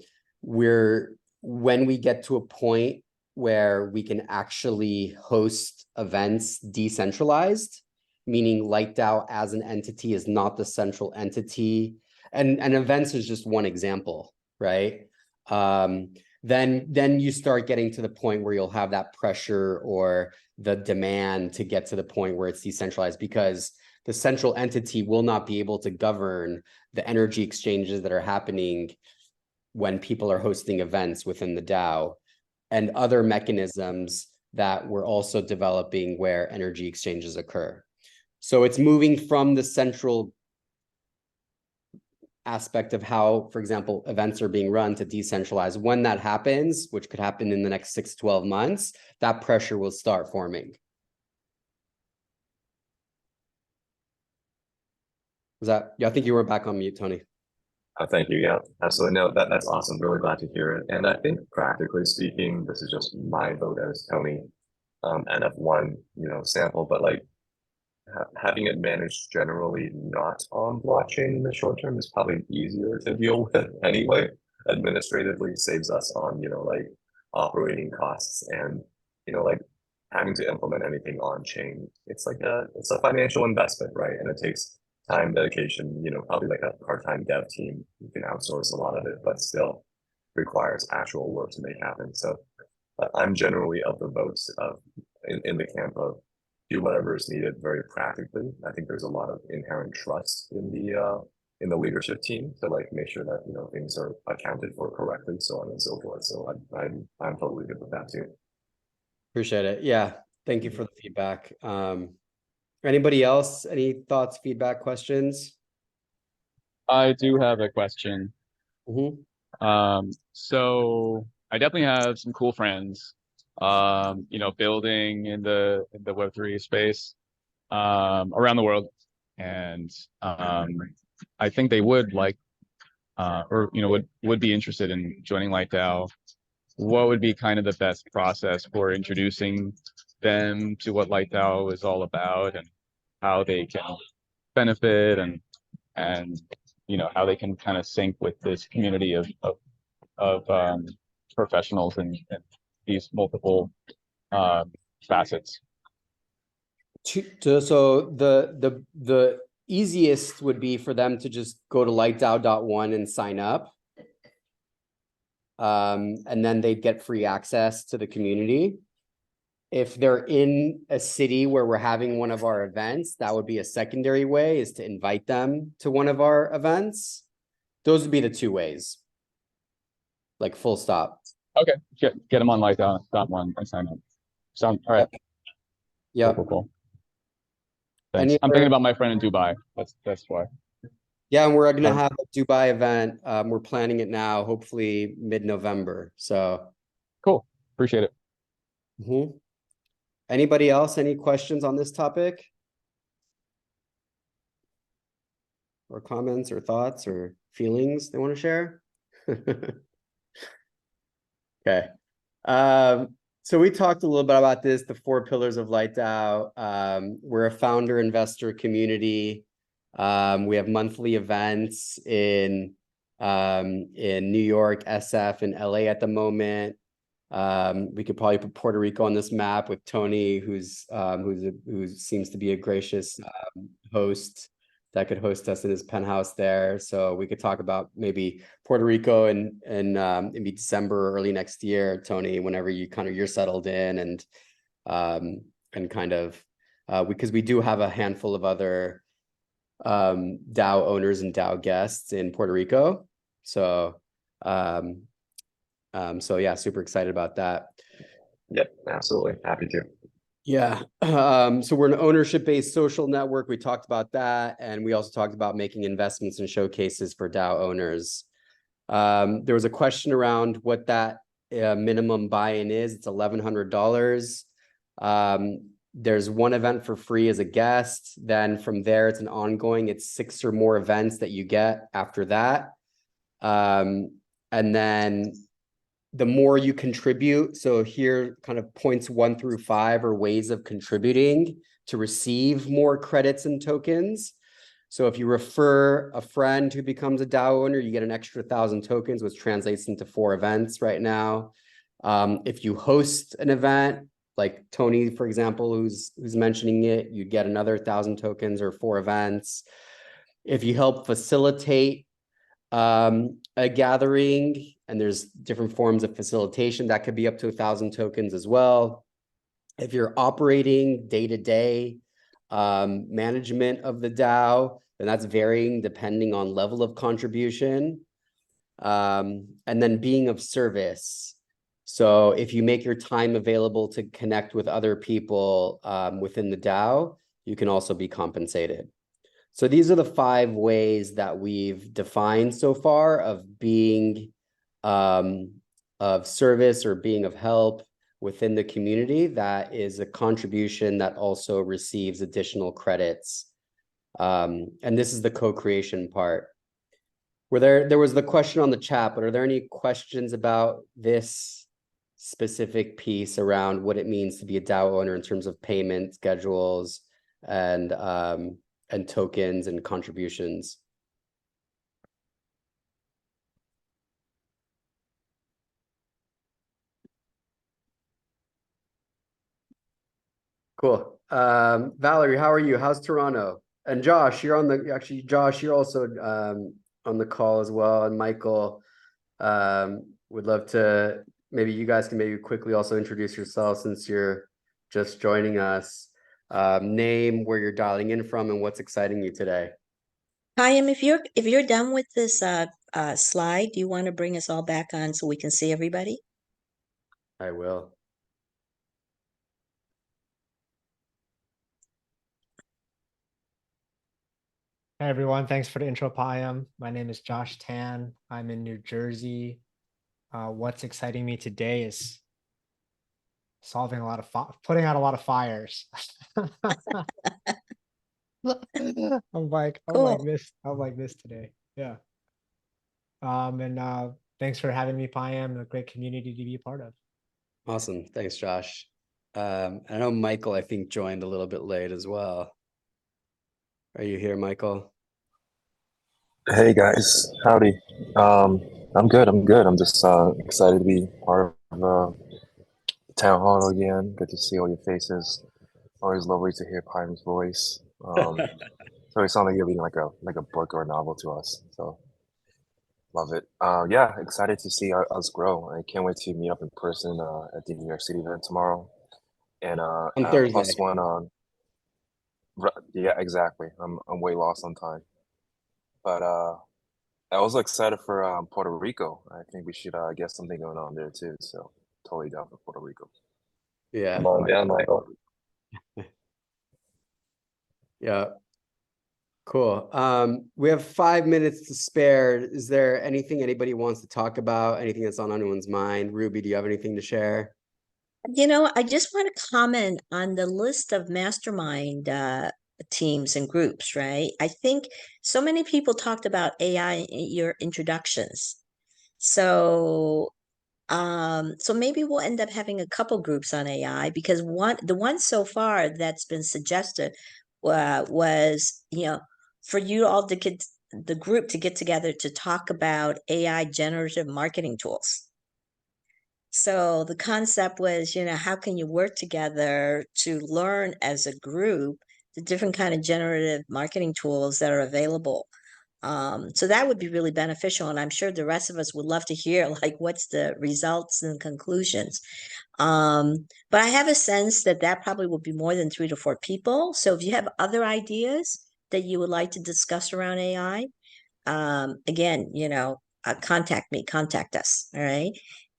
we get to a point where we can actually host events decentralized, meaning LightDAO as an entity is not the central entity, and events is just one example, right? Then you start getting to the point where you'll have that pressure or the demand to get to the point where it's decentralized, because the central entity will not be able to govern the energy exchanges that are happening when people are hosting events within the DAO, and other mechanisms that we're also developing where energy exchanges occur. So it's moving from the central aspect of how, for example, events are being run to decentralized. When that happens, which could happen in the next 6 to 12 months, that pressure will start forming. Yeah, I think you were back on mute, Tony. Thank you. Yeah, absolutely. No, that's awesome. Really glad to hear it. And I think practically speaking, this is just my vote as Tony, and of one, sample, but like having it managed generally not on blockchain in the short term is probably easier to deal with anyway. Administratively saves us on, like operating costs and, like having to implement anything on chain. It's like it's a financial investment, right? And it takes time, dedication, probably like a part-time dev team. You can outsource a lot of it, but still requires actual work to make happen. So I'm generally of the votes of in the camp of do whatever is needed very practically. I think there's a lot of inherent trust in the leadership team to like make sure that things are accounted for correctly, so on and so forth. So I'm totally good with that too. Appreciate it. Yeah, thank you for the feedback. Anybody else? Any thoughts, feedback, questions? I do have a question. Mm-hmm. So I definitely have some cool friends, building in the Web3 space, around the world. And, I think they would like, or, would be interested in joining LightDAO. What would be kind of the best process for introducing them to what LightDAO is all about and how they can benefit and how they can kind of sync with this community of professionals and these multiple facets? So the easiest would be for them to just go to lightdao.one and sign up. And then they'd get free access to the community. If they're in a city where we're having one of our events, that would be a secondary way, is to invite them to one of our events. Those would be the two ways, like full stop. Okay, get them on LightDAO.one and sign up. Sound all right? Yeah. Cool. Thanks. I'm thinking about my friend in Dubai. That's why. Yeah, and we're gonna have a Dubai event. We're planning it now, hopefully mid-November. So cool. Appreciate it. Mm-hmm. Anybody else? Any questions on this topic? Or comments or thoughts or feelings they want to share? Okay. So we talked a little bit about this, the 4 pillars of LightDAO. We're a founder investor community. We have monthly events in New York, SF, and LA at the moment. We could probably put Puerto Rico on this map with Tony, who seems to be a gracious host that could host us in his penthouse there. So we could talk about maybe Puerto Rico in maybe December or early next year, Tony, whenever you're settled in, and kind of because we do have a handful of other DAO owners and DAO guests in Puerto Rico. So so yeah, super excited about that. Yep, absolutely. Happy to. Yeah. So we're an ownership-based social network. We talked about that. And we also talked about making investments and showcases for DAO owners. There was a question around what that minimum buy-in is. It's $1,100. There's one event for free as a guest. Then from there, it's an ongoing. It's 6 or more events that you get after that. And then the more you contribute, so here kind of points 1 through 5 are ways of contributing to receive more credits and tokens. So if you refer a friend who becomes a DAO owner, you get an extra 1,000 tokens, which translates into 4 events right now. If you host an event, like Tony, for example, who's mentioning it, you get another 1,000 tokens or 4 events. If you help facilitate a gathering, and there's different forms of facilitation, that could be up to 1,000 tokens as well. If you're operating day-to-day management of the DAO, then that's varying depending on level of contribution. And then being of service. So if you make your time available to connect with other people within the DAO, you can also be compensated. So these are the 5 ways that we've defined so far of being of service or being of help within the community. That is a contribution that also receives additional credits. And this is the co-creation part. There was the question on the chat, but are there any questions about this specific piece around what it means to be a DAO owner in terms of payment schedules and tokens and contributions? Cool. Valerie, how are you? How's Toronto? And Josh, you're also on the call as well. And Michael, would love to, maybe you guys can maybe quickly also introduce yourself since you're just joining us. Name, where you're dialing in from, and what's exciting you today. Payam, if you're done with this slide, do you want to bring us all back on so we can see everybody? I will. Hey everyone, thanks for the intro, Payam. My name is Josh Tan. I'm in New Jersey. What's exciting me today is solving a lot of putting out a lot of fires. I'm like this today. Yeah. And thanks for having me, Payam. A great community to be a part of. Awesome. Thanks, Josh. I know Michael, I think, joined a little bit late as well. Are you here, Michael? Hey guys, howdy. I'm good. I'm just excited to be part of the town hall again. Good to see all your faces. Always lovely to hear Payam's voice. So it sounds like you're reading like a book or a novel to us. So love it. Yeah, excited to see us grow. I can't wait to meet up in person at the New York City event tomorrow. And on Thursday. +1 on. Yeah, exactly. I'm way lost on time. But I was excited for Puerto Rico. I think we should get something going on there too. So totally down for Puerto Rico. Yeah. Come on down, Michael. Yeah. Cool. We have 5 minutes to spare. Is there anything anybody wants to talk about? Anything that's on anyone's mind? Ruby, do you have anything to share? You know, I just want to comment on the list of mastermind teams and groups, right? I think so many people talked about AI in your introductions. So maybe we'll end up having a couple groups on AI, because the one so far that's been suggested was, for you all to get the group to get together to talk about AI generative marketing tools. So the concept was, how can you work together to learn as a group the different kind of generative marketing tools that are available? So that would be really beneficial. And I'm sure the rest of us would love to hear, like, what's the results and conclusions. But I have a sense that probably will be more than 3 to 4 people. So if you have other ideas that you would like to discuss around AI, again, contact us. All right.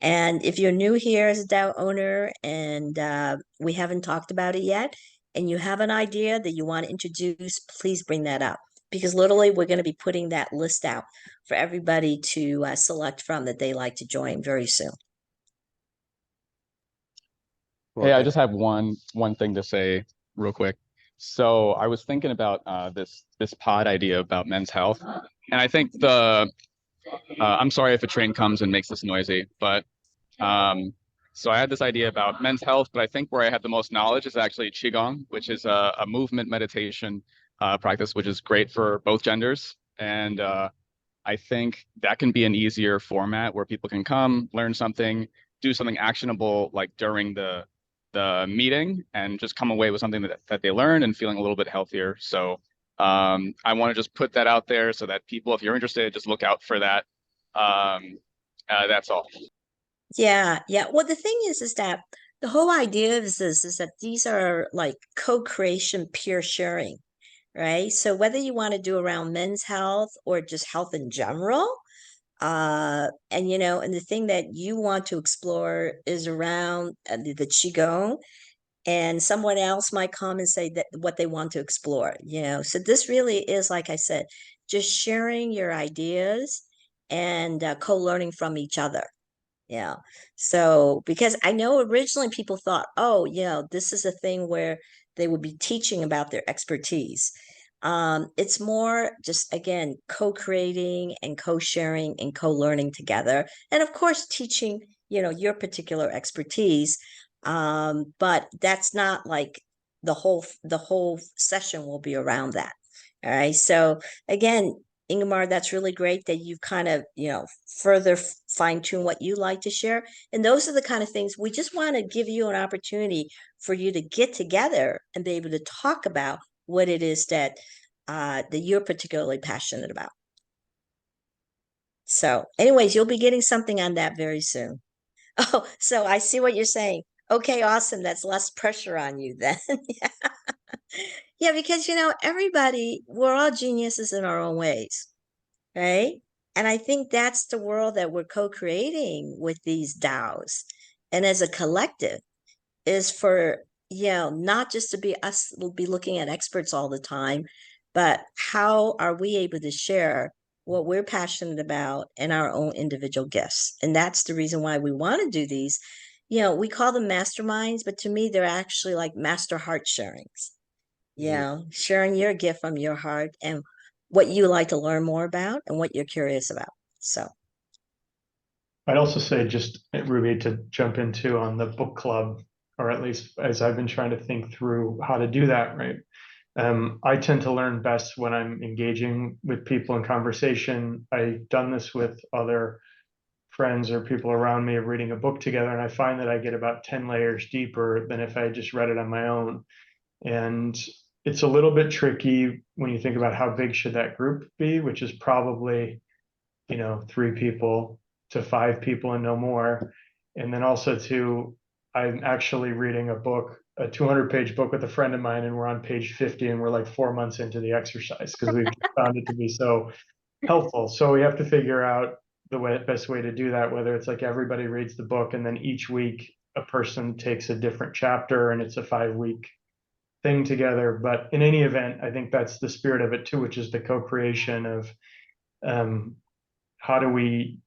And if you're new here as a DAO owner and we haven't talked about it yet, and you have an idea that you want to introduce, please bring that up. Because literally, we're going to be putting that list out for everybody to select from that they like to join very soon. Hey, I just have one thing to say real quick. So I was thinking about this pod idea about men's health, and I think I'm sorry if a train comes and makes this noisy, but so I had this idea about men's health, but I think where I have the most knowledge is actually Qigong, which is a movement meditation practice, which is great for both genders. And I think that can be an easier format where people can come, learn something, do something actionable like during the meeting, and just come away with something that they learned and feeling a little bit healthier. So I want to just put that out there so that people, if you're interested, just look out for that. That's all. Yeah. Well, the thing is that the whole idea is that these are like co-creation, peer sharing, right? So whether you want to do around men's health or just health in general, and the thing that you want to explore is around the Qigong, and someone else might come and say that what they want to explore, So this really is, like I said, just sharing your ideas and co-learning from each other. Yeah. So, because I know originally people thought, oh, this is a thing where they would be teaching about their expertise. It's more just, again, co-creating and co-sharing and co-learning together. And of course, teaching, your particular expertise. But that's not like the whole session will be around that. All right. So again, Ingmar, that's really great that you've kind of, further fine-tune what you like to share. And those are the kind of things we just want to give you an opportunity for you to get together and be able to talk about what it is that you're particularly passionate about. So anyways, you'll be getting something on that very soon. Oh, so I see what you're saying. Okay, awesome. That's less pressure on you then. Yeah, because everybody, we're all geniuses in our own ways, right? And I think that's the world that we're co-creating with these DAOs. And as a collective is for, not just to be us, we'll be looking at experts all the time, but how are we able to share what we're passionate about and our own individual gifts? And that's the reason why we want to do these. We call them masterminds, but to me, they're actually like master heart sharings. Sharing your gift from your heart and what you like to learn more about and what you're curious about. So I'd also say, just Ruby, to jump into on the book club, or at least as I've been trying to think through how to do that, right? I tend to learn best when I'm engaging with people in conversation. I've done this with other friends or people around me of reading a book together, and I find that I get about 10 layers deeper than if I just read it on my own. And it's a little bit tricky when you think about how big should that group be, which is probably, 3 people to 5 people and no more. And then also I'm actually reading a book, a 200-page book with a friend of mine, and we're on page 50 and we're like 4 months into the exercise because we've found it to be so helpful. So we have to figure out the best way to do that, whether it's like everybody reads the book and then each week a person takes a different chapter and it's a 5-week thing together. But in any event, I think that's the spirit of it too, which is the co-creation of how do we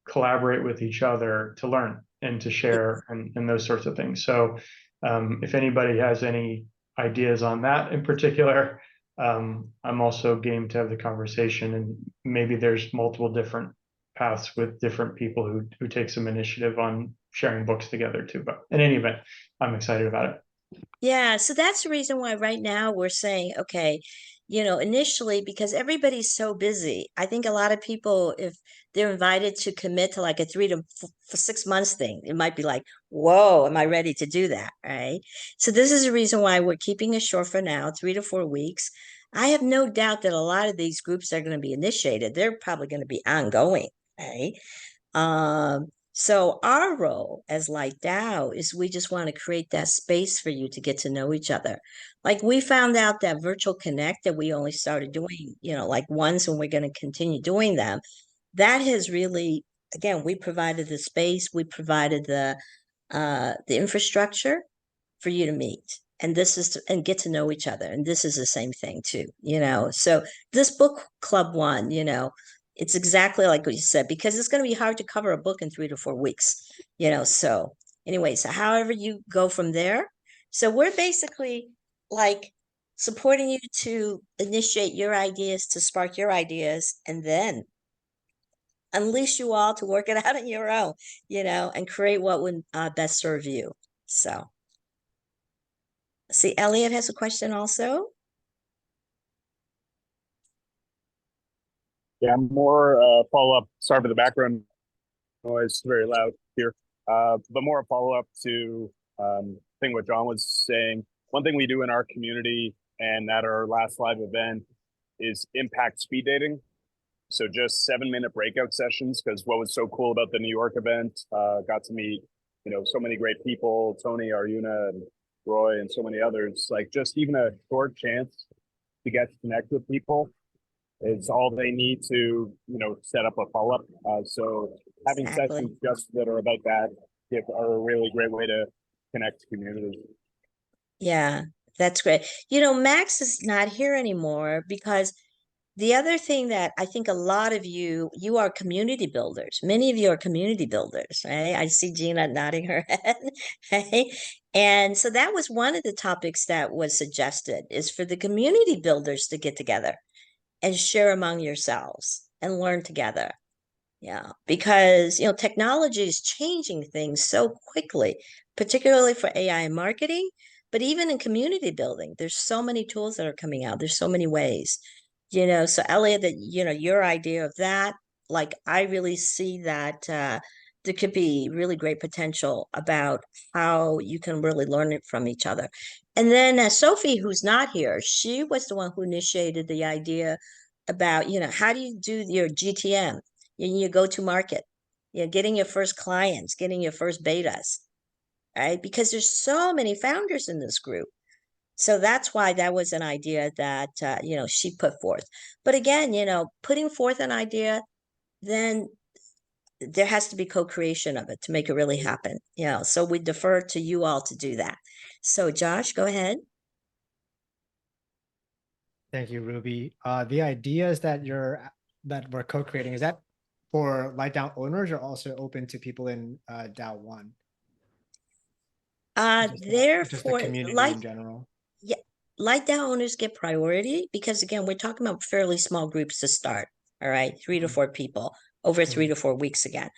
collaborate with each other to learn and to share and those sorts of things. So if anybody has any ideas on that in particular, I'm also game to have the conversation, and maybe there's multiple different paths with different people who take some initiative on sharing books together too. But in any event, I'm excited about it. Yeah, so that's the reason why right now we're saying, okay, initially, because everybody's so busy, I think a lot of people, if they're invited to commit to like a 3 to 6 months thing, it might be like, whoa, am I ready to do that? Right. So this is the reason why we're keeping it short for now, 3 to 4 weeks. I have no doubt that a lot of these groups are going to be initiated. They're probably going to be ongoing. Right. So our role as Light DAO is we just want to create that space for you to get to know each other. Like we found out that Virtual Connect that we only started doing, like once, and we're going to continue doing them. That has really again, we provided the space, we provided the infrastructure for you to meet. And this is and get to know each other. And this is the same thing too, you know. So this book club one, you know, it's exactly like what you said, because it's going to be hard to cover a book in 3 to 4 weeks, you know. So anyway, so however you go from there. So we're basically like supporting you to initiate your ideas, to spark your ideas, and then unleash you all to work it out on your own, you know, and create what would best serve you. So, see, Elliot has a question also. Yeah, more follow-up. Sorry for the background noise, it's very loud here. But more a follow-up to thing what John was saying. One thing we do in our community and at our last live event is impact speed dating. So just 7-minute breakout sessions, because what was so cool about the New York event, got to meet, you know, so many great people, Tony, Arjuna, and Roy, and so many others. Like just even a short chance to get to connect with people is all they need to, you know, set up a follow-up. So having sessions just that are about that are a really great way to connect to communities. Yeah, that's great. You know, Max is not here anymore because the other thing that I think a lot of you are community builders. Many of you are community builders, right? I see Gina nodding her head, right? And so that was one of the topics that was suggested, is for the community builders to get together and share among yourselves and learn together. Yeah, because, you know, technology is changing things so quickly, particularly for AI marketing, but even in community building, there's so many tools that are coming out. There's so many ways. You know, so Elliot, that, you know, your idea of that, like, I really see that there could be really great potential about how you can really learn it from each other. And then Sophie, who's not here, she was the one who initiated the idea about, you know, how do you do your GTM, your go to market, you know, getting your first clients, getting your first betas, right? Because there's so many founders in this group. So that's why that was an idea that, you know, she put forth. But again, you know, putting forth an idea, then there has to be co-creation of it to make it really happen. You know, so we defer to you all to do that. So Josh, go ahead. Thank you, Ruby. The ideas that we're co-creating, is that for LightDAO owners or also open to people in DAO 1? Just the community in general. Yeah, LightDAO owners get priority because, again, we're talking about fairly small groups to start. All right, 3 to 4 people over 3 to 4 weeks again.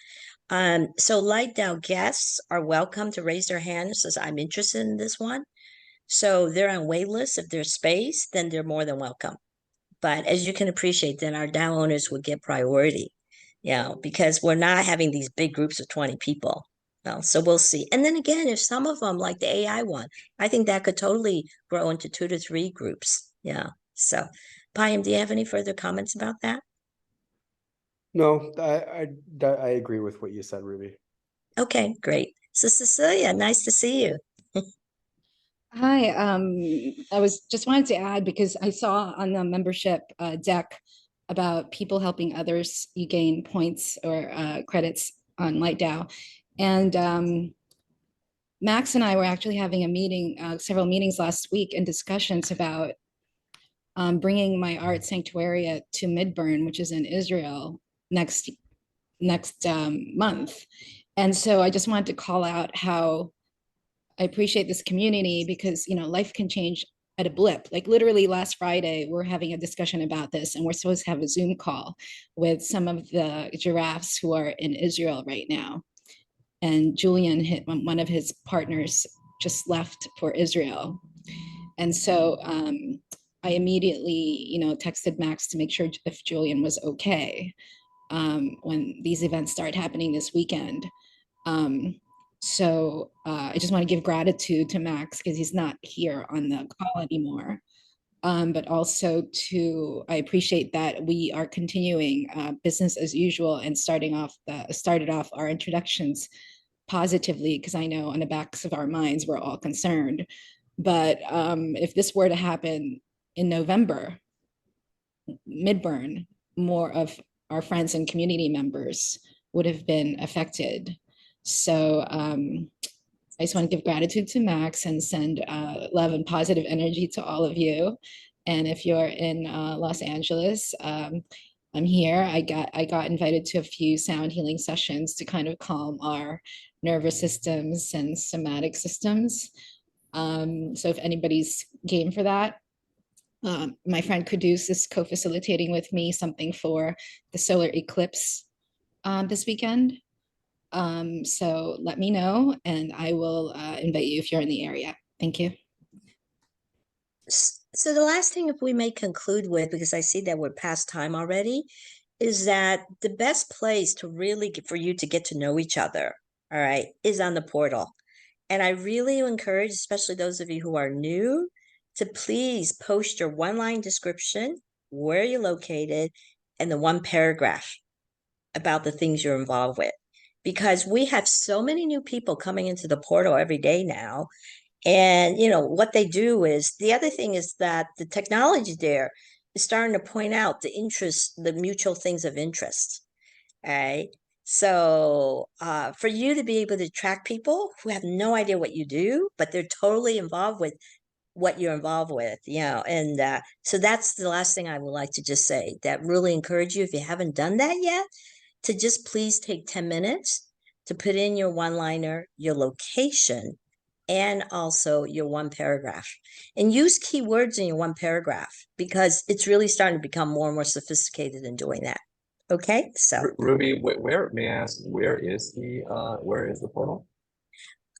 So LightDAO guests are welcome to raise their hand and says, I'm interested in this one. So they're on wait list. If there's space, then they're more than welcome. But as you can appreciate, then our DAO owners would get priority, you know, because we're not having these big groups of 20 people. Well, so we'll see. And then again, if some of them, like the AI one, I think that could totally grow into 2 to 3 groups. Yeah. So, Payam, do you have any further comments about that? No, I agree with what you said, Ruby. Okay, great. So Cecilia, nice to see you. Hi, I was just wanted to add, because I saw on the membership deck about people helping others, you gain points or credits on LightDAO. And Max and I were actually having a meeting, several meetings last week, and discussions about bringing my art sanctuary to Midburn, which is in Israel, next month. And so I just wanted to call out how I appreciate this community, because, you know, life can change at a blip. Like literally last Friday, we're having a discussion about this, and we're supposed to have a Zoom call with some of the giraffes who are in Israel right now. And Julian, one of his partners, just left for Israel. And so I immediately, you know, texted Max to make sure if Julian was okay when these events start happening this weekend. So I just want to give gratitude to Max, because he's not here on the call anymore. But also I appreciate that we are continuing business as usual and started off our introductions positively, because I know on the backs of our minds, we're all concerned. But if this were to happen in November, Midburn, more of our friends and community members would have been affected. So I just want to give gratitude to Max and send love and positive energy to all of you. And if you're in Los Angeles, I'm here. I got invited to a few sound healing sessions to kind of calm our nervous systems and somatic systems. So if anybody's game for that, my friend Kudus is co-facilitating with me something for the solar eclipse this weekend. So let me know and I will invite you if you're in the area. Thank you. So the last thing, if we may conclude with, because I see that we're past time already, is that the best place to really for you to get to know each other, all right, is on the portal. And I really encourage, especially those of you who are new, to please post your one-line description, where you're located, and the one paragraph about the things you're involved with. Because we have so many new people coming into the portal every day now. And, you know, what they do is, the other thing is that the technology there is starting to point out the interest, the mutual things of interest. Right. So for you to be able to track people who have no idea what you do, but they're totally involved with what you're involved with, you know, and so that's the last thing I would like to just say, that really encourage you, if you haven't done that yet, to just please take 10 minutes to put in your one-liner, your location, and also your one paragraph, and use keywords in your one paragraph, because it's really starting to become more and more sophisticated in doing that. Okay, so Ruby, where may I ask, where is the portal?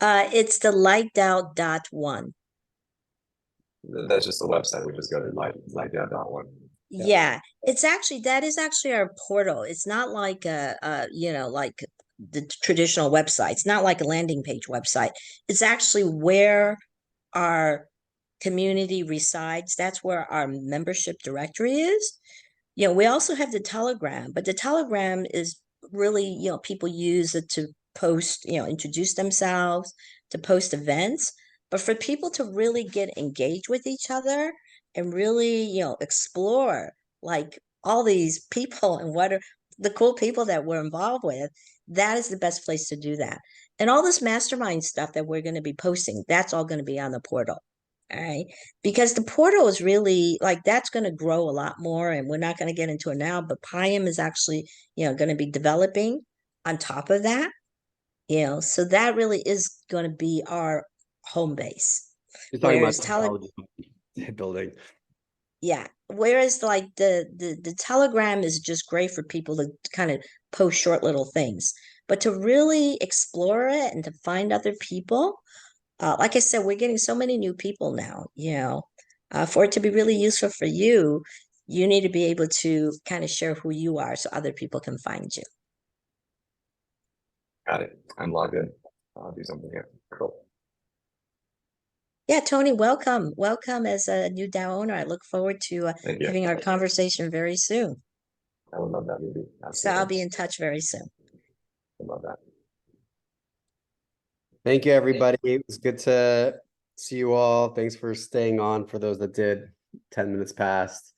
it's the lightdow.one. That's just the website. We just go to lightdow.one. Yeah, it's actually, that is actually our portal. It's not like you know, like the traditional website. It's not like a landing page website. It's actually where our community resides. That's where our membership directory is. You know, we also have the Telegram, but the Telegram is really, you know, people use it to post, you know, introduce themselves, to post events. But for people to really get engaged with each other and really, you know, explore like all these people and what are the cool people that we're involved with, that is the best place to do that. And all this mastermind stuff that we're going to be posting, that's all going to be on the portal. All right. Because the portal is really like, that's going to grow a lot more. And we're not going to get into it now, but Piam is actually, you know, going to be developing on top of that, you know, so that really is going to be our home base. You're talking about Whereas building. Yeah. Whereas like the Telegram is just great for people to kind of post short little things, but to really explore it and to find other people, like I said, we're getting so many new people now, you know, for it to be really useful for you, you need to be able to kind of share who you are so other people can find you. Got it. I'm logged in. I'll do something here. Cool. Yeah, Tony, welcome. Welcome as a new DAO owner. I look forward to having our conversation very soon. I would love that, Ruby. So I'll be in touch very soon. I love that. Thank you, everybody. It was good to see you all. Thanks for staying on for those that did. 10 minutes past.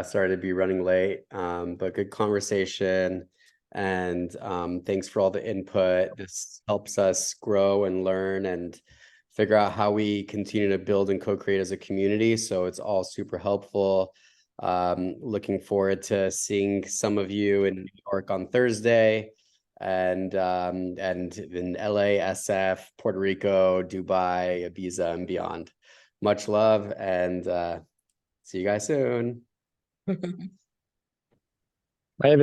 Sorry to be running late, but good conversation. And thanks for all the input. This helps us grow and learn and figure out how we continue to build and co-create as a community. So it's all super helpful. Looking forward to seeing some of you in New York on Thursday. And in LA, SF, Puerto Rico, Dubai, Ibiza, and beyond. Much love, and see you guys soon.